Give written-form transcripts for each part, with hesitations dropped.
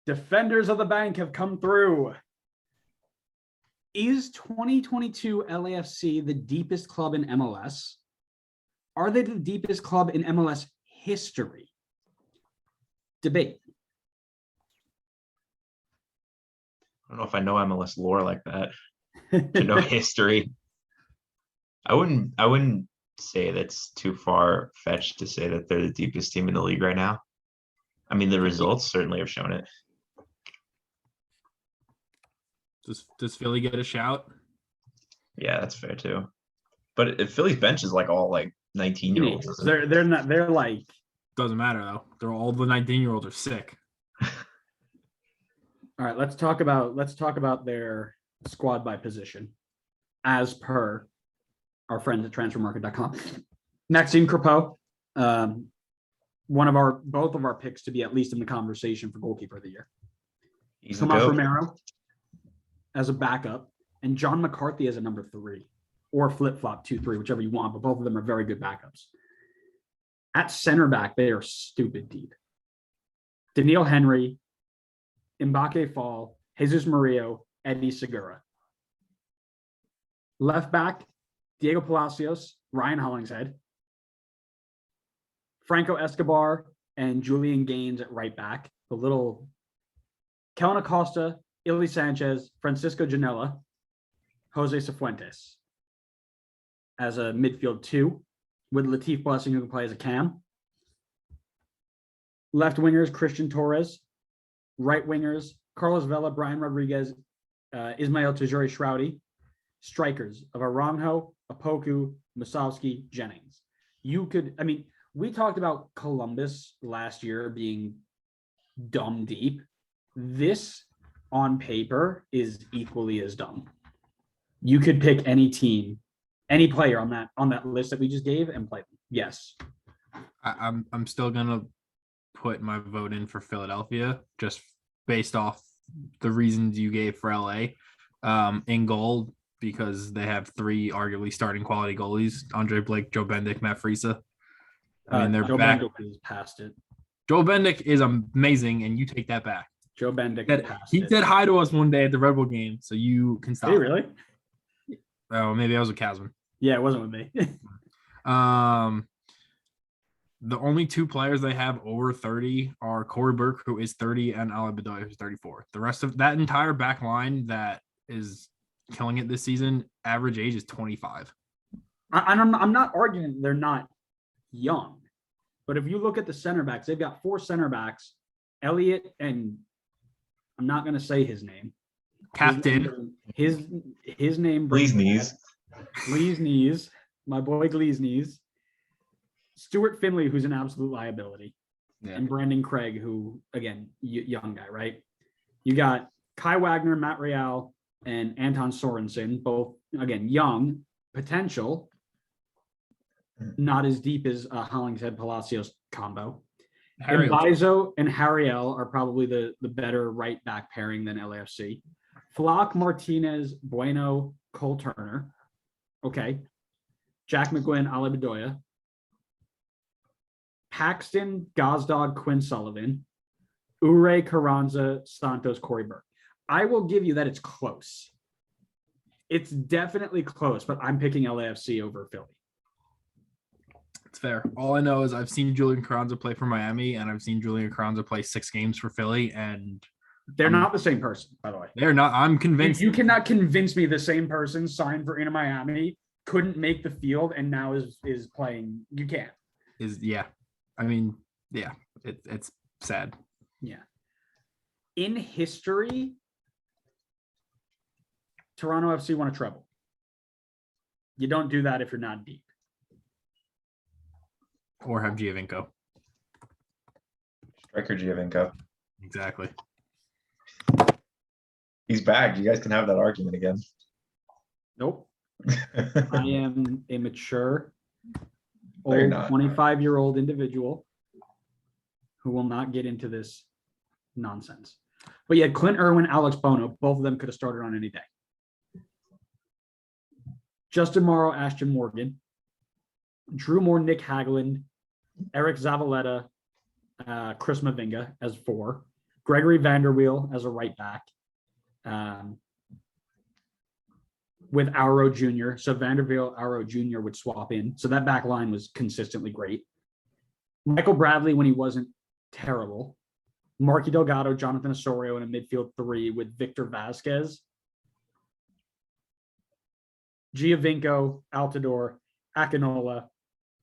Defenders of the Bank have come through. Is 2022 LAFC the deepest club in MLS? Are they the deepest club in MLS history? Debate. I don't know if I know MLS lore like that to know history. I wouldn't say that's too far fetched to say that they're the deepest team in the league right now. I mean, the results certainly have shown it. Does Philly get a shout? Yeah, that's fair too. But if Philly's bench is like all like 19-year-olds. They're not. They're like. Doesn't matter though. They're all the 19-year-olds are sick. All right, let's talk about their squad by position, as per our friends at transfermarket.com. Maxime Crepeau, both of our picks to be at least in the conversation for goalkeeper of the year. Tomas Romero as a backup, and John McCarthy as a number 3, or flip-flop 2-3, whichever you want, but both of them are very good backups. At center back, they are stupid deep. Daniil Henry, Mbake Fall, Jesus Murillo, Eddie Segura. Left back, Diego Palacios, Ryan Hollingshead, Franco Escobar, and Julian Gaines at right back. The little Kellen Acosta, Illy Sanchez, Francisco Janela, Jose Cifuentes as a midfield 2, with Latif Blessing, who can play as a cam. Left wingers, Christian Torres. Right wingers, Carlos Vela, Brian Rodriguez, Ismail Tajuri Shroudy. Strikers of Aranjo, Apoku, Musovski, Jennings. We talked about Columbus last year being dumb deep. This, on paper, is equally as dumb. You could pick any team, any player on that list that we just gave and play them. Yes. I'm still gonna put my vote in for Philadelphia just based off the reasons you gave for LA. In goal, because they have 3 arguably starting quality goalies: Andre Blake, Joe Bendik, Matt Friesa. I mean, they're Joe back. Bendik is past it. Joe Bendik is amazing, and you take that back. Joe Bendik is past he it. said hi to us one day at the Red Bull game, so you can stop. Did he really? Oh, maybe I was with Casman. Yeah, it wasn't with me. The only 2 players they have over 30 are Corey Burke, who is 30, and Ali Bedoya, who's 34. The rest of that entire back line that is killing it this season, average age is 25. I'm not arguing they're not young, but if you look at the center backs, they've got 4 center backs. Elliott, and I'm not going to say his name. Captain. His name. Gleesnees. Gleesnees. My boy Gleesnees. Stuart Finley, who's an absolute liability. Yeah. And Brandon Craig, who, again, young guy, right? You got Kai Wagner, Matt Real, and Anton Sorensen, both, again, young, potential, not as deep as Hollingshead Palacios combo. Mbaizo and Harriel are probably the better right back pairing than LAFC. Flock, Martinez, Bueno, Cole Turner. Okay. Jack McGuinn, Ali Bedoya. Paxton, Gosdog, Quinn Sullivan. Ure, Carranza, Santos, Corey Burke. I will give you that it's close. It's definitely close, but I'm picking LAFC over Philly. It's fair. All I know is I've seen Julian Carranza play for Miami, and I've seen Julian Carranza play 6 games for Philly, and they're not the same person, by the way. They're not. I'm convinced. You cannot convince me the same person signed for Inter Miami couldn't make the field and now is playing. You can't. I mean, yeah, it's sad. Yeah. In history, Toronto FC won a treble. You don't do that if you're not deep. Or have Giovinco. Striker Giovinco. Exactly. He's back. You guys can have that argument again. Nope. I am a mature, old 25-year-old individual who will not get into this nonsense. But yeah, Clint Irwin, Alex Bono, both of them could have started on any day. Justin Morrow, Ashton Morgan, Drew Moore, Nick Hagland, Eric Zavaleta, Chris Mavinga as 4, Gregory Vanderweel as a right back. With Auro Jr. So Vanderweel, Auro Jr. would swap in. So that back line was consistently great. Michael Bradley when he wasn't terrible. Marky Delgado, Jonathan Osorio in a midfield three with Victor Vasquez. Giovinco, Altidore, Akinola,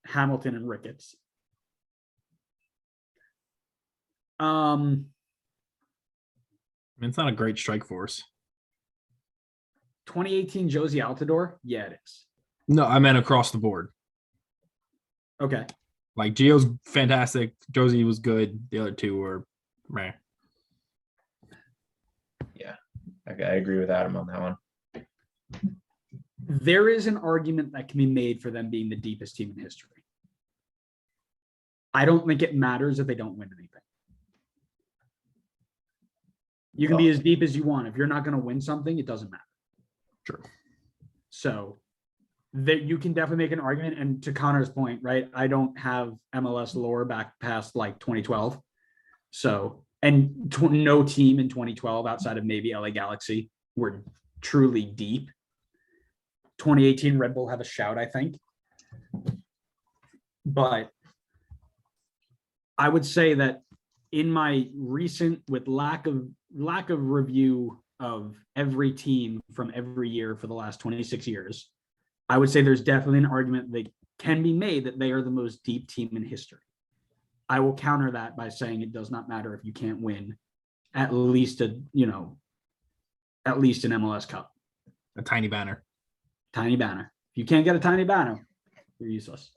Hamilton, and Ricketts. It's not a great strike force. 2018 Josie Altidore? Yeah, it is. No, I meant across the board. Okay. Like Gio's fantastic. Josie was good. The other two were meh. Yeah, I agree with Adam on that one. There is an argument that can be made for them being the deepest team in history. I don't think it matters if they don't win anything. You can be as deep as you want. If you're not going to win something, it doesn't matter. Sure. So that you can definitely make an argument. And to Connor's point, right? I don't have MLS lore back past like 2012. So, and no team in 2012 outside of maybe LA Galaxy were truly deep. 2018 Red Bull have a shout, I think. But I would say that in my recent, with lack of review of every team from every year for the last 26 years, I would say there's definitely an argument that can be made that they are the most deep team in history. I will counter that by saying it does not matter if you can't win at least an MLS Cup. A tiny banner. Tiny banner. If you can't get a tiny banner, you're useless.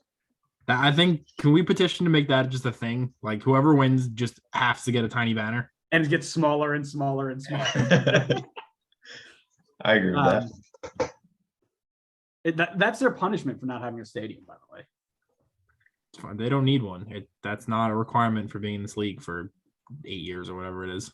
I think, can we petition to make that just a thing? Like whoever wins just has to get a tiny banner. And it gets smaller and smaller and smaller. I agree with that. That's their punishment for not having a stadium, by the way. It's fine. They don't need one. That's not a requirement for being in this league for 8 years or whatever it is.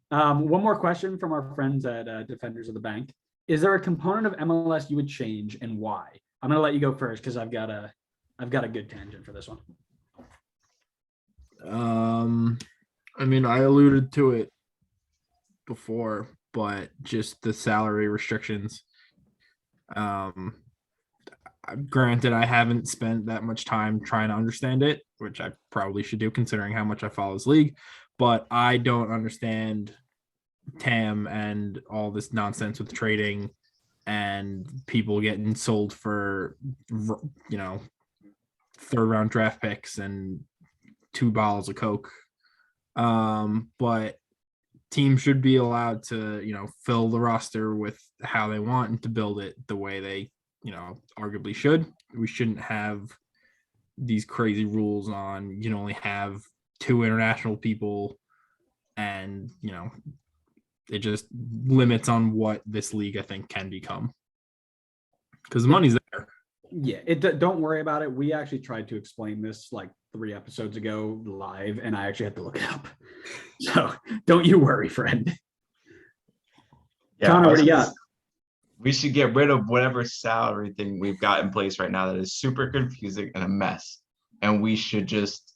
One more question from our friends at Defenders of the Bank. Is there a component of MLS you would change and why? I'm going to let you go first because I've got a good tangent for this one. I mean, I alluded to it before, but just the salary restrictions. Granted, I haven't spent that much time trying to understand it, which I probably should do considering how much I follow this league, but I don't understand TAM and all this nonsense with trading and people getting sold for, third round draft picks and 2 bottles of Coke. But teams should be allowed to, fill the roster with how they want and to build it the way they, arguably should. We shouldn't have these crazy rules on you can only have 2 international people and, it just limits on what this league, I think, can become. Because the money's there. Yeah, don't worry about it. We actually tried to explain this like 3 episodes ago live, and I actually had to look it up. So don't you worry, friend. Yeah, Connor, what do you got? We should get rid of whatever salary thing we've got in place right now that is super confusing and a mess. And we should just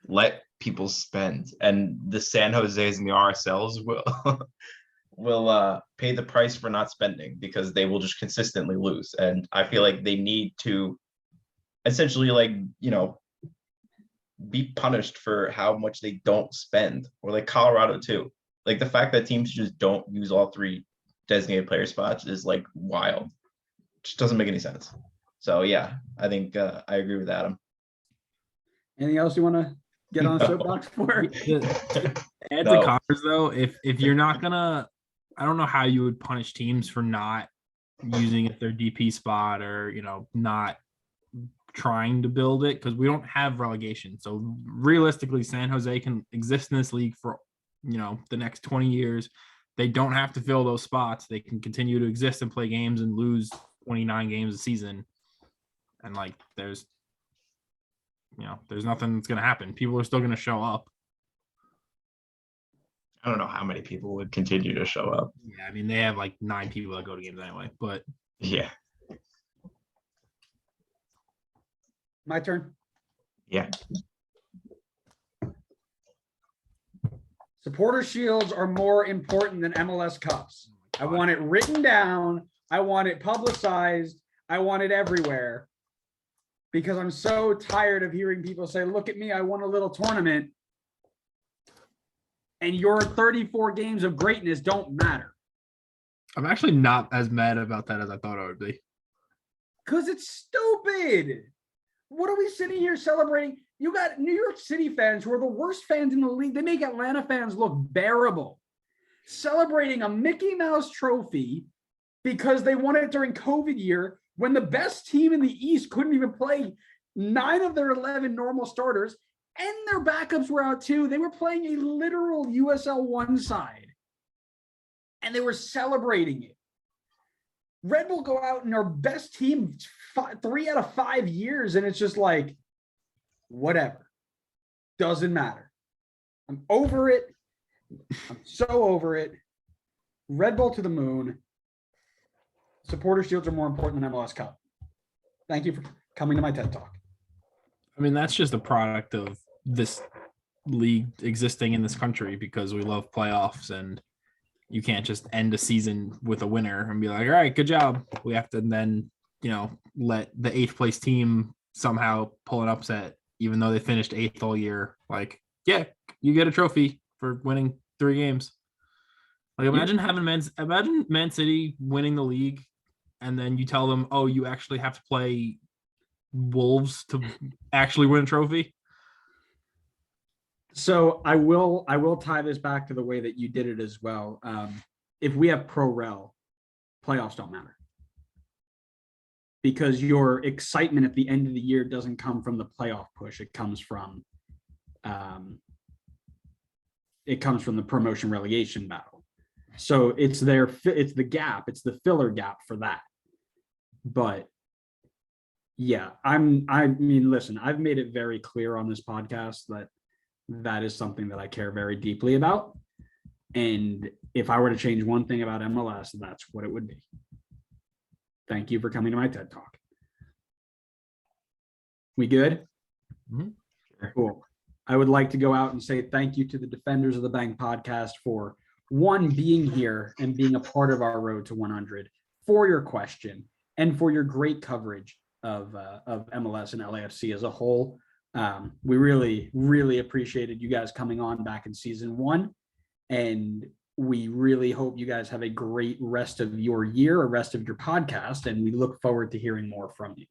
let people spend. And the San Jose's and the RSLs will pay the price for not spending because they will just consistently lose. And I feel like they need to essentially be punished for how much they don't spend, or like Colorado too. Like the fact that teams just don't use all 3 designated player spots is like wild. Just doesn't make any sense. So yeah, I think I agree with Adam. Anything else you want to get on a soapbox for? Add to Connor's though, if you're not gonna, I don't know how you would punish teams for not using it their DP spot or not trying to build it, because we don't have relegation. So realistically, San Jose can exist in this league for the next 20 years. They don't have to fill those spots. They can continue to exist and play games and lose 29 games a season. And there's nothing that's going to happen. People are still going to show up. I don't know how many people would continue to show up. Yeah, I mean, they have 9 people that go to games anyway, but yeah. My turn. Yeah. Supporter shields are more important than MLS Cups. I want it written down. I want it publicized. I want it everywhere. Because I'm so tired of hearing people say, look at me, I won a little tournament. And your 34 games of greatness don't matter. I'm actually not as mad about that as I thought I would be. Because it's stupid. What are we sitting here celebrating? You got New York City fans who are the worst fans in the league. They make Atlanta fans look bearable. Celebrating a Mickey Mouse trophy because they won it during COVID year when the best team in the East couldn't even play 9 of their 11 normal starters and their backups were out too. They were playing a literal USL 1 side and they were celebrating it. Red Bull go out and our best team 3 out of 5 years, and it's just like, whatever. Doesn't matter. I'm over it. I'm so over it. Red Bull to the moon. Supporter shields are more important than MLS Cup. Thank you for coming to my TED Talk. I mean, that's just a product of this league existing in this country because we love playoffs, and you can't just end a season with a winner and be like, all right, good job. We have to then, let the 8th place team somehow pull an upset, even though they finished 8th all year. Like, yeah, you get a trophy for winning 3 games. Like, imagine Man City winning the league, and then you tell them, oh, you actually have to play Wolves to actually win a trophy. So I will tie this back to the way that you did it as well. If we have pro rel, playoffs don't matter because your excitement at the end of the year doesn't come from the playoff push. It comes from the promotion relegation battle. So it's the gap. It's the filler gap for that. But yeah, I mean, listen, I've made it very clear on this podcast that is something that I care very deeply about. And if I were to change one thing about MLS, that's what it would be. Thank you for coming to my TED Talk. We good? Mm-hmm. Sure. Cool. I would like to go out and say thank you to the defenders of the Banc Podcast for being here and being a part of our road to 100, for your question and for your great coverage of MLS and LAFC as a whole. We really, really appreciated you guys coming on back in season 1. And we really hope you guys have a great rest of your year, or rest of your podcast. And we look forward to hearing more from you.